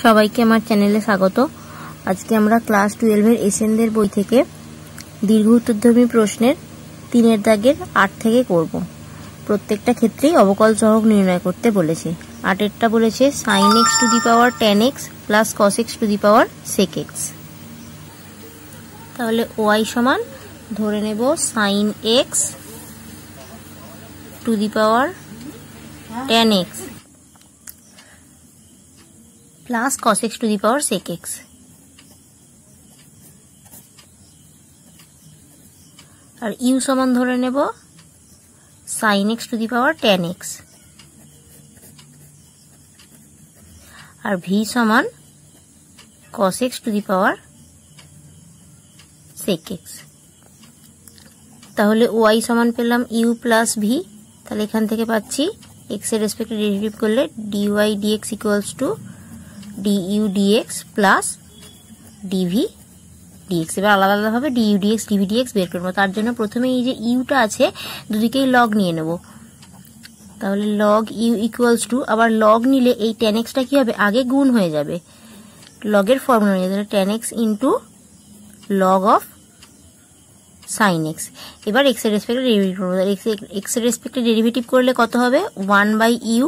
সবাইকে আমার চ্যানেলে স্বাগত। আজকে আমরা ক্লাস 12 এর এসএনদের বই থেকে দীর্ঘ উত্তরধর্মী প্রশ্নের 3 দাগের 8 থেকে করব। প্রত্যেকটা ক্ষেত্রেই অবকল সহগ নির্ণয় করতে বলেছে। 8 এরটা বলেছে sin x to the power tan x plus cos x to the power sec x। তাহলে y সমান ধরে নেব sin x to the power tan x plus cos x to the power sec x। और u समान धरे नेब sin x to the power tan x और v समान cos x to the power sec x। ताहले y समान पेलाम u plus v। ताहले एखान थेके पाচ্ছি x এর রেসপেক্টে ডেরিভেটিভ করলে dy dx equals to du dx plus dv dx। এবার আলাদা আলাদা ভাবে du dx dv dx বের করব। তার জন্য প্রথমে এই যে u টা আছে দুদিকেই log নিয়ে নেব। তাহলে log u ইকুয়ালস টু আবার log নিলে এই tan x টা কি হবে আগে গুণ হয়ে যাবে। log এর ফর্মুলা নিয়ে তাহলে tan x into log of sin x। এবার x এর রেসপেক্টে ডেরিভেটিভ করব। x এর রেসপেক্টে ডেরিভেটিভ করলে কত হবে 1/u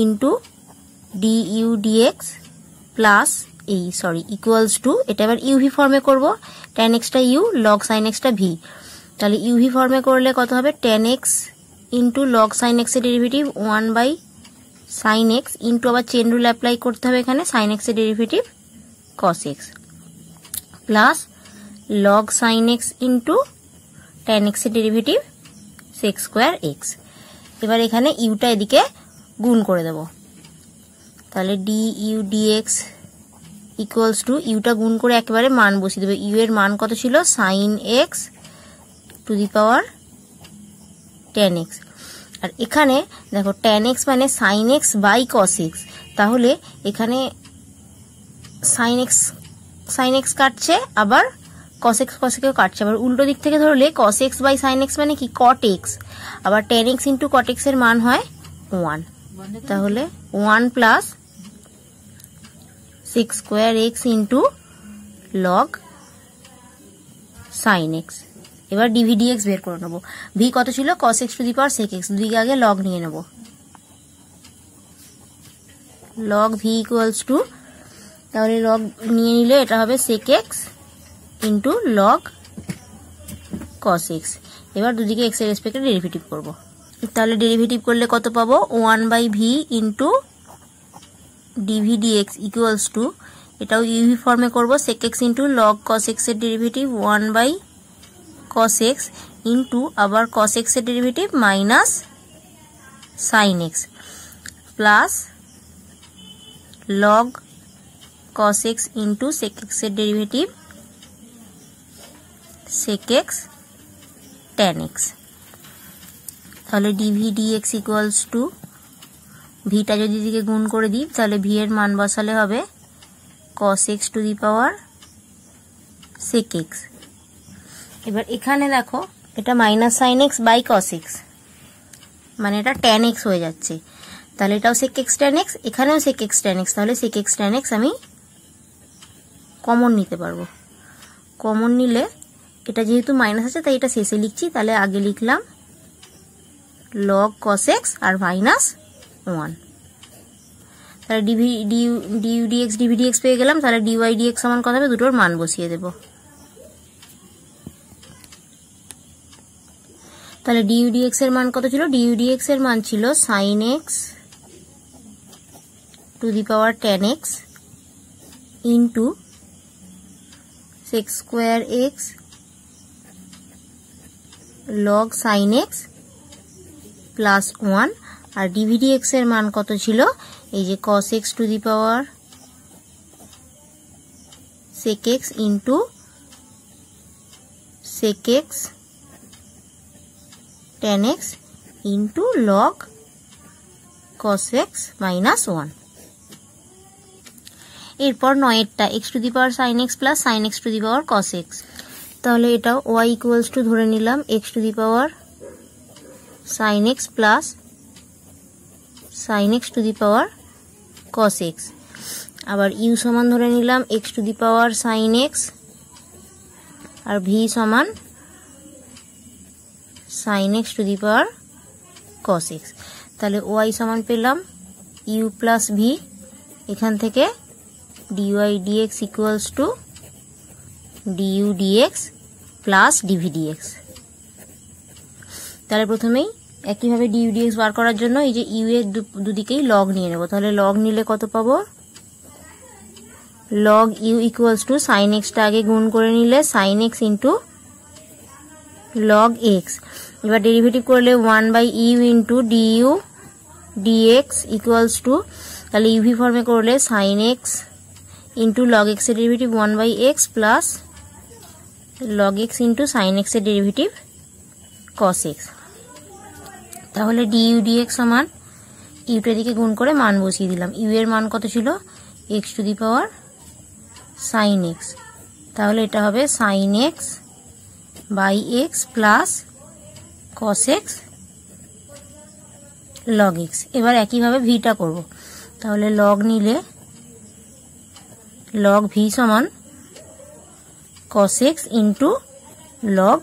into du dx plus equals to এটা এবার uv ফর্মে করব। tan x টা u log sin x টা v। তাহলে uv ফর্মে করলে কত হবে tan x into log sin x এর ডেরিভেটিভ 1/sin x ইনটু আবার চেন রুল অ্যাপ্লাই করতে হবে এখানে sin x এর derivative cos x plus log sin x into tan x এর ডেরিভেটিভ sec স্কয়ার x। এবার এখানে u টা এদিকে গুণ করে দেব। তাহলে du dx equals to u টা গুণ করে একেবারে মান বসিয়ে দেব। u এর মান কত ছিল sin x to the power tan x। আর এখানে দেখো tan x মানে sin x by cos x। তাহলে এখানে sin x কাটছে আবার cos x কেও কাটছে। আবার উল্টো দিক থেকে ধরলে cos x by sin x মানে কি cot x। আবার tan x into cot x এর মান হয় 1। তাহলে 1 plus sec square x into log sin x। এবার dv dx বের করে নেব। v কত ছিল cos x to the power sec x। দুদিকে আগে log নিয়ে নেব। log v ইকুয়ালস টু তাহলে log নিয়ে নিলে এটা হবে sec x into log cos x। এবার দুদিকে x এর রেসপেক্টে ডেরিভেটিভ করব। তাহলে ডেরিভেটিভ করলে কত পাবো 1/v into dv dx equals to এটাও uv ফর্মে করব sec x into log cos x এর ডেরিভেটিভ 1/cos x ইনটু আবার cos x এর derivative minus sin x plus log cos x into sec x এর derivative sec x tan x। তাহলে dv dx equals to v টা যদি দিকে গুণ করে দিই তাহলে v এর মান বসালে হবে cos x to the power sec x। এবার এখানে দেখো এটা minus sin x by cos x মানে এটা tan x হয়ে যাচ্ছে। তাহলে এটাও sec x tan x এখানেও sec x tan x। তাহলে sec x tan x আমি কমন নিতে পারবো। কমন নিলে এটা যেহেতু মাইনাস আছে তাই এটা শেষে লিখছি। তাহলে আগে লিখলাম log cos x আর মাইনাস 1। তাহলে du dx dv dx পেয়ে গেলাম। তাহলে dy dx সমান কত হবে দুটোর মান বসিয়ে দেব। তাহলে du dx এর মান কত ছিল du dx এর মান ছিল sin x to the power tan x into sec square x log sin x plus 1। আর dv dx এর মান কত ছিল এই যে cos x to the power sec x into sec x tan x into log cos x minus 1। এরপর 9 এরটা x to the power sin x plus sin x to the power cos x। তাহলে এটাও y equals to ধরে নিলাম x to the power sin x plus sin x to the power cos x। আবার u সমান ধরে নিলাম x to the power sine x, আর v সমান sine x to the power cos x. তাহলে y সমান পেলাম ইউ প্লাস ভি, এখান থেকে dy dx equals to du dx plus dv dx. তাহলে প্রথমেই একইভাবে ডিইউ ডিএক্স বার করার জন্য এই যে ইউ এর দুদিকেই লগ নিয়ে নেব। তাহলে লগ নিলে কত পাবো, log u equals to sine এক্সটা আগে গুণ করে নিলে sine x into log x. এবার ডেরিভেটিভ করলে 1/ইউ into du dx equals to, তাহলে ইউভি ফর্মে করলে sine x into log x এর derivative 1/x plus log x into sine x এর ডেরিভেটিভ কস এক্স। তাহলে ডিইউ ডিএক্স সমান ইউটার দিকে গুণ করে মান বসিয়ে দিলাম। ইউ এর মান কত ছিল, x to the power sine x, তাহলে এটা হবে sine X by x plus cos X log x. এবার একইভাবে ভিটা করব, তাহলে লগ নিলে লগ ভি সমান cos x into log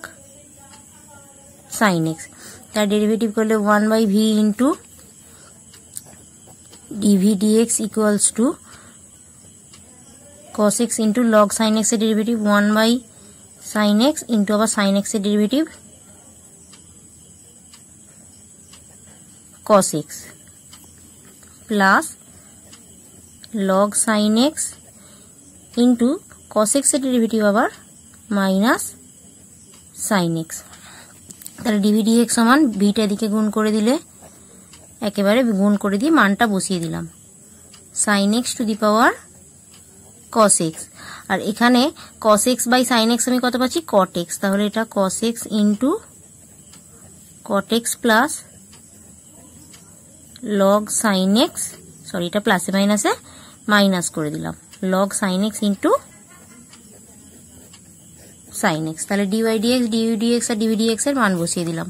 sine x, তার ডেরিভেটিভ করলে 1/ভি into dv dx equals to cos x into log sine x এর ডেরিভেটিভ 1/sin x ইন্টু আবার সাইন এক্স এর derivative cos x plus log sine x into cos x এর derivative আবার minus sine x. তাহলে dv dx সমান ভিটা দিকে গুণ করে দিলে একেবারে গুণ করে দিয়ে মানটা বসিয়ে দিলাম, sine x to the power cos x, আর এখানে cos x by sin x আমি কত পাচ্ছি, cot x, তাহলে এটা cos x into cot x plus log sin x, sorry এটা প্লাসে মাইনাসে মাইনাস করে দিলাম, log sin x into sin x। তাহলে ডিওয়াই ডিএক্স ডিইউ ডিএক্স আর ডিভি ডিএক্স এর মান বসিয়ে দিলাম।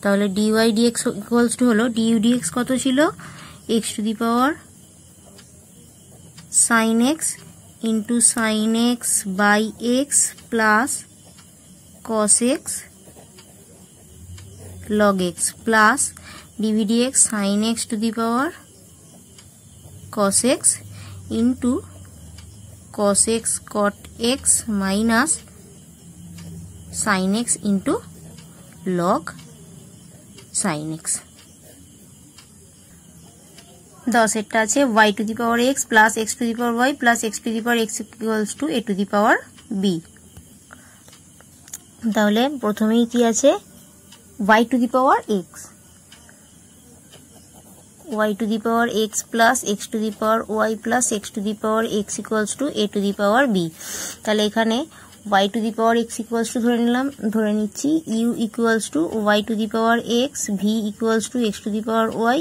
তাহলে ডিওয়াই ডিএক্স ইকুয়ালস টু হলো ডিইউ ডিএক্স কত ছিল, x to the power sin x into sin x by x plus cos x log x plus dv dx sin x to the power cos x into cos x cot x minus sin x into log sin x। 10 এটা আছে y to the power x plus x to the power y plus x to the power x equals to a two the power b। তাহলে প্রথমেই কি আছে, y to the power x, y to the power x plus x to the power y plus x to the power x equals to a two the power b। তাহলে এখানে y to the power x equals to ধরে নিচ্ছি u equals to y to the power x, v equals to x to the power y,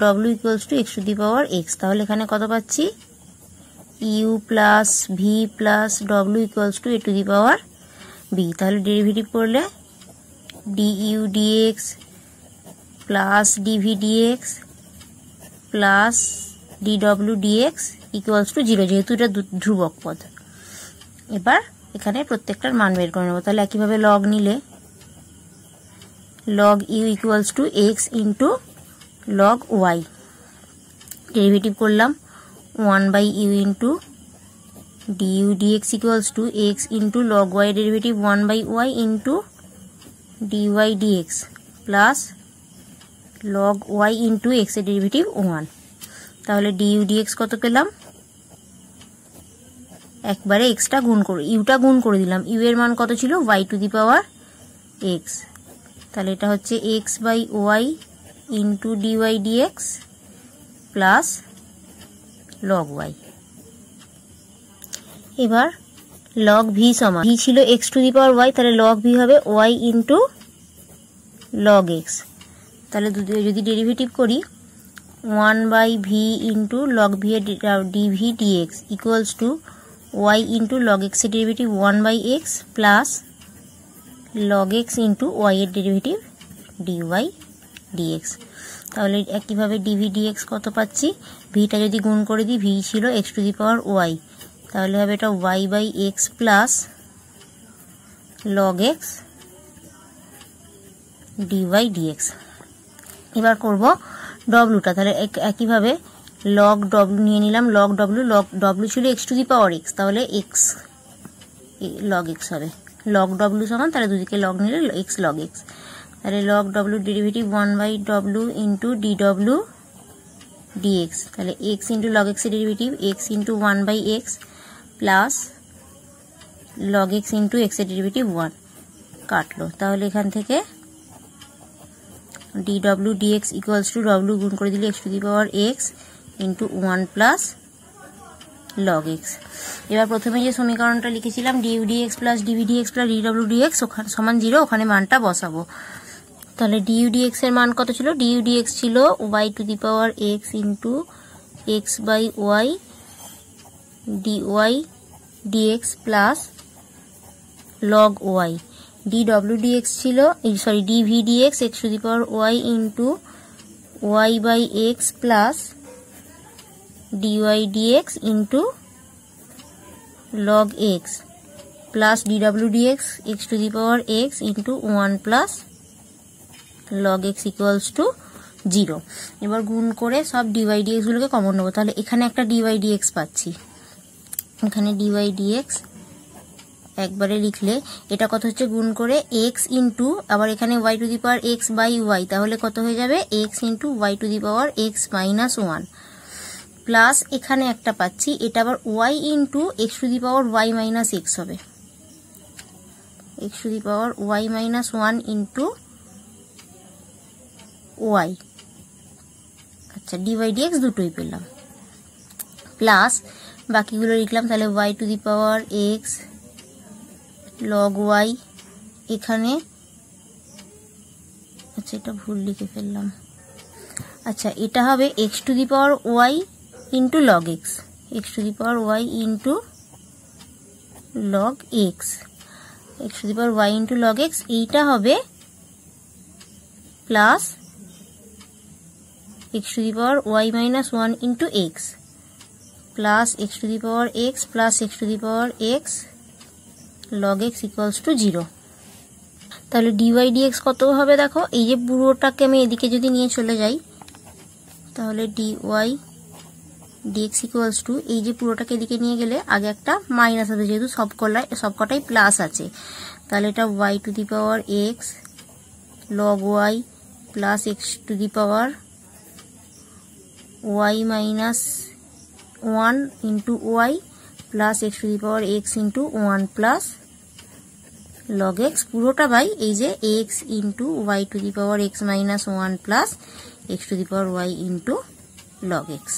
w equals to x to the power x। তাহলে এখানে কত পাচ্ছি, u plus v plus w equals to a two the power b। তাহলে derivative করলে du dx plus dv dx plus dw dx equals to 0, যেহেতু এটা ধ্রুবক পদ। এবার এখানে প্রত্যেকটার মান বের করে নেব। তাহলে একইভাবে লগ নিলে log u equals to x into log y, derivative করলাম 1/u into du dx equals to x into log y derivative 1/y into dy dx plus log y into x এর ডেরিভেটিভ 1। তাহলে du dx কত পেলাম, একবারে xটা গুণ করে Yuta গুণ করে দিলাম, ইউ এর মান কত ছিল, y to the power x, তাহলে এটা হচ্ছে x by y into dy dx plus log y. এবার লগ ভি সমান, ভি ছিল x to the power Y, তাহলে লগ ভি হবে ওয়াই ইন্টু লগ এক্স। তাহলে যদি ডেরিভেটিভ করি 1/v ইন্টু লগ ভি এর dv dx equals to y into log x এর derivative 1/x plus log x into y এর derivative dy dx. তাহলে একইভাবে ডিভি ডিএক্স কত পাচ্ছি, ভিটা যদি গুণ করে দিই, ভি ছিল x to the power Y, তাহলে হবে এটা Y by x plus log X dy dx. এবার করব ডব্লুটা, তাহলে একইভাবে লগ ডব্লু নিয়ে নিলাম, লগ ডব্লু ছিল x to the power X, তাহলে এক্স লগ এক্স হবে, লগ ডব্লু সমান, তাহলে দুদিকে লগ নিলে এক্স লগ এক্স, তাহলে log W derivative 1/w into D W dx, তাহলে এক্স ইন্টু লগ এক্সের derivative X into 1/x plus log x into এক্সের ডেরিভেটিভ 1 কাটলো, তাহলে এখান থেকে D W dx equals two W গুণ করে দিলে x to the power x into 1 plus log x. এবার প্রথমে যে সমীকরণটা লিখেছিলাম due dx plus dv dx plus d W dx ওখানে সমান 0, ওখানে মানটা বসাবো। তাহলে ডিউ ডিএক্স এর মান কত ছিল, ডিউ ডিএক্স ছিল y to the power x into x by y dy dx plus log y, d W dx ছিল dv dx x to the power y into y by x plus dy dx into log x plus d W dx x to the power x into 1 plus log x equals to 0। এবার গুণ করে সব dy dx গুলোকে common নেবো, তাহলে এখানে একটা dy dx পাচ্ছি, এখানে ডিওয়াই ডিএক্স একবারে লিখলে এটা কত হচ্ছে, গুণ করে এক্স ইন্টু আবার এখানে y to the power x by y, তাহলে কত হয়ে যাবে x into y to the power x minus 1 plus এখানে একটা পাচ্ছি, এটা আবার y into x to the power y minus x হবে, x to the power y minus 1 into y, আচ্ছা ডিওয়াই ডিএক্স দুটোই পেলাম, প্লাস বাকিগুলো লিখলাম, তাহলে y to the power x log y, এখানে আচ্ছা এটা ভুল লিখে ফেললাম, আচ্ছা এটা হবে x to the power y into log x, x to the power y into log x, x to the power y into log x, এইটা হবে plus x to the power y minus 1 into x plus x to the power x plus x to the power x log x equals to 0। তাহলে dy dx কত হবে দেখো, এই যে পুরোটাকে আমি এদিকে যদি নিয়ে চলে যাই, তাহলে ডিওয়াই ডিএক্স ইকুয়ালস টু, এই যে পুরোটাকে এদিকে নিয়ে গেলে আগে একটা মাইনাস হবে, যেহেতু সবকটাই প্লাস আছে, তাহলে এটা y to the power x log y plus x to the power y minus 1 into y plus x to the power x into 1 plus log x, পুরোটা বাই এই যে x into y to the power x minus 1 plus x to the power y into log x.